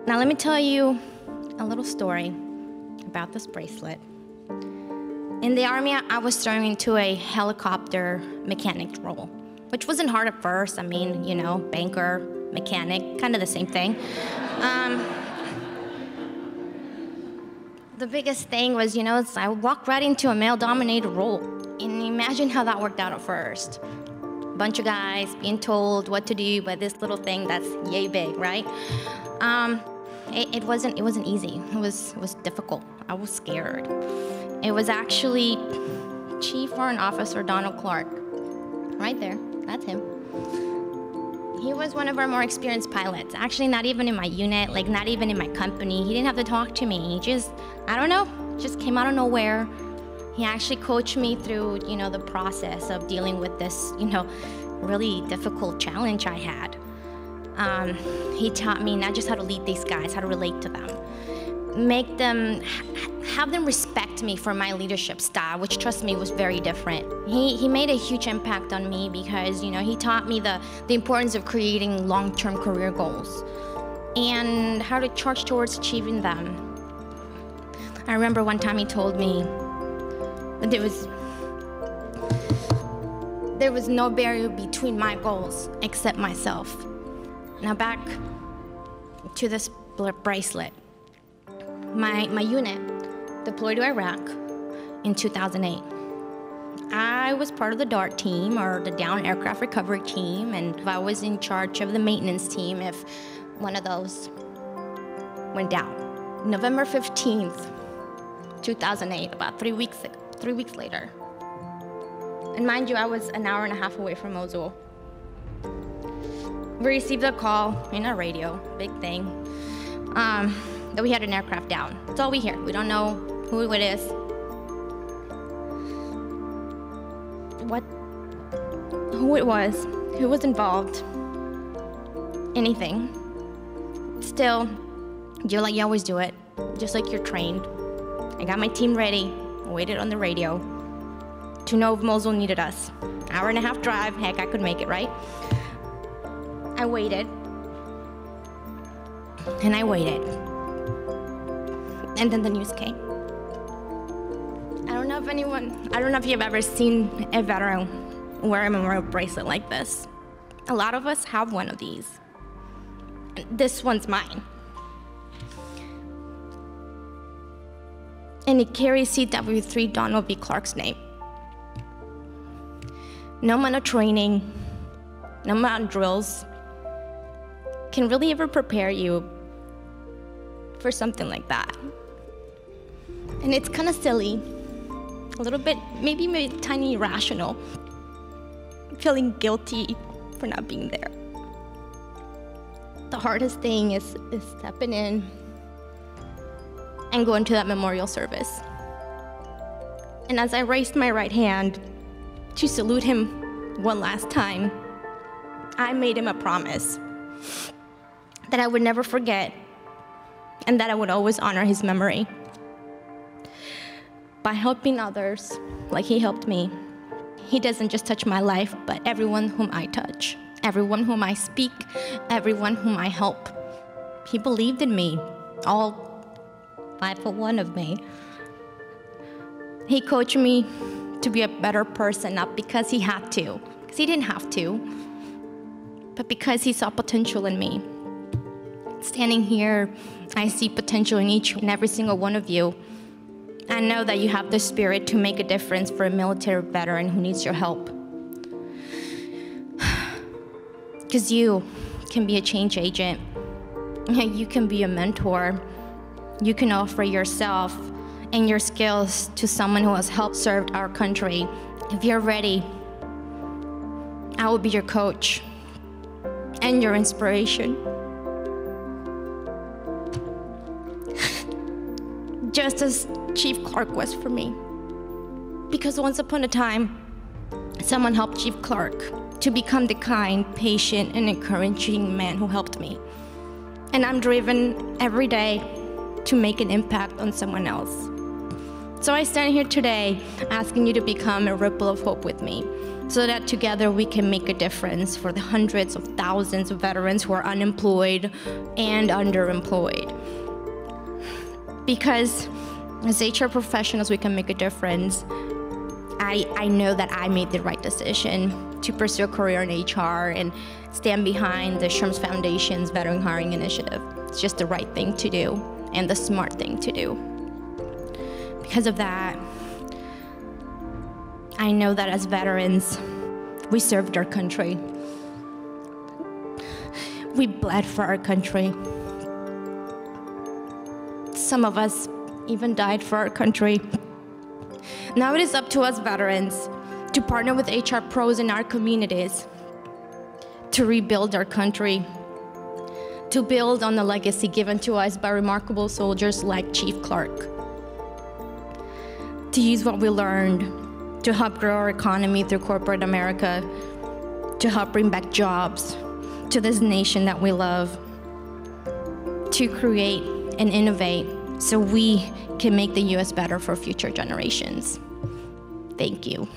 Now let me tell you a little story about this bracelet. In the Army, I was thrown into a helicopter mechanic role, which wasn't hard at first. I mean, you know, banker, mechanic, kind of the same thing. The biggest thing was, you know, I walked right into a male-dominated role. And imagine how that worked out at first. A bunch of guys being told what to do by this little thing that's yay big, right? It wasn't easy. It was difficult. I was scared. It was actually Chief Warrant Officer Donald Clark. Right there, that's him. He was one of our more experienced pilots. Actually, not even in my unit, like not even in my company. He didn't have to talk to me. He just, I don't know, just came out of nowhere. He actually coached me through, you know, the process of dealing with this, you know, really difficult challenge I had. He taught me not just how to lead these guys, how to relate to them. Have them respect me for my leadership style, which, trust me, was very different. He made a huge impact on me because, you know, he taught me the importance of creating long-term career goals and how to charge towards achieving them. I remember one time he told me that there was no barrier between my goals except myself. Now back to this bracelet. My unit deployed to Iraq in 2008. I was part of the DART team, or the Down Aircraft Recovery Team, and I was in charge of the maintenance team if one of those went down. November 15th, 2008, about 3 weeks later. And mind you, I was an hour and a half away from Mosul. We received a call in our radio, big thing, that we had an aircraft down. That's all we hear. We don't know who it is. Who it was, who was involved, anything. Still, do like you always do it, just like you're trained. I got my team ready, waited on the radio to know if Mosul needed us. Hour and a half drive, heck, I could make it, right? I waited, and I waited. And then the news came. I don't know if you've ever seen a veteran wear a memorial bracelet like this. A lot of us have one of these. This one's mine. And it carries CW3 Donald B. Clark's name. No amount of training, no amount of drills can really ever prepare you for something like that. And it's kind of silly, a little bit, maybe tiny irrational, feeling guilty for not being there. The hardest thing is stepping in and going to that memorial service. And as I raised my right hand to salute him one last time, I made him a promise that I would never forget and that I would always honor his memory. By helping others like he helped me, he doesn't just touch my life, but everyone whom I touch, everyone whom I speak, everyone whom I help. He believed in me, all 501 of me. He coached me to be a better person, not because he had to, because he didn't have to, but because he saw potential in me. Standing here, I see potential in each and every single one of you. I know that you have the spirit to make a difference for a military veteran who needs your help. Because you can be a change agent. You can be a mentor. You can offer yourself and your skills to someone who has helped serve our country. If you're ready, I will be your coach and your inspiration. Just as Chief Clark was for me. Because once upon a time, someone helped Chief Clark to become the kind, patient, and encouraging man who helped me. And I'm driven every day to make an impact on someone else. So I stand here today asking you to become a ripple of hope with me. so that together we can make a difference for the hundreds of thousands of veterans who are unemployed and underemployed. Because as HR professionals, we can make a difference. I know that I made the right decision to pursue a career in HR and stand behind the SHRM Foundation's Veteran Hiring Initiative. It's just the right thing to do and the smart thing to do. Because of that, I know that as veterans, we served our country. We bled for our country. Some of us even died for our country. Now it is up to us veterans to partner with HR pros in our communities to rebuild our country, to build on the legacy given to us by remarkable soldiers like Chief Clark, to use what we learned to help grow our economy through corporate America, to help bring back jobs to this nation that we love, to create and innovate so we can make the US better for future generations. Thank you.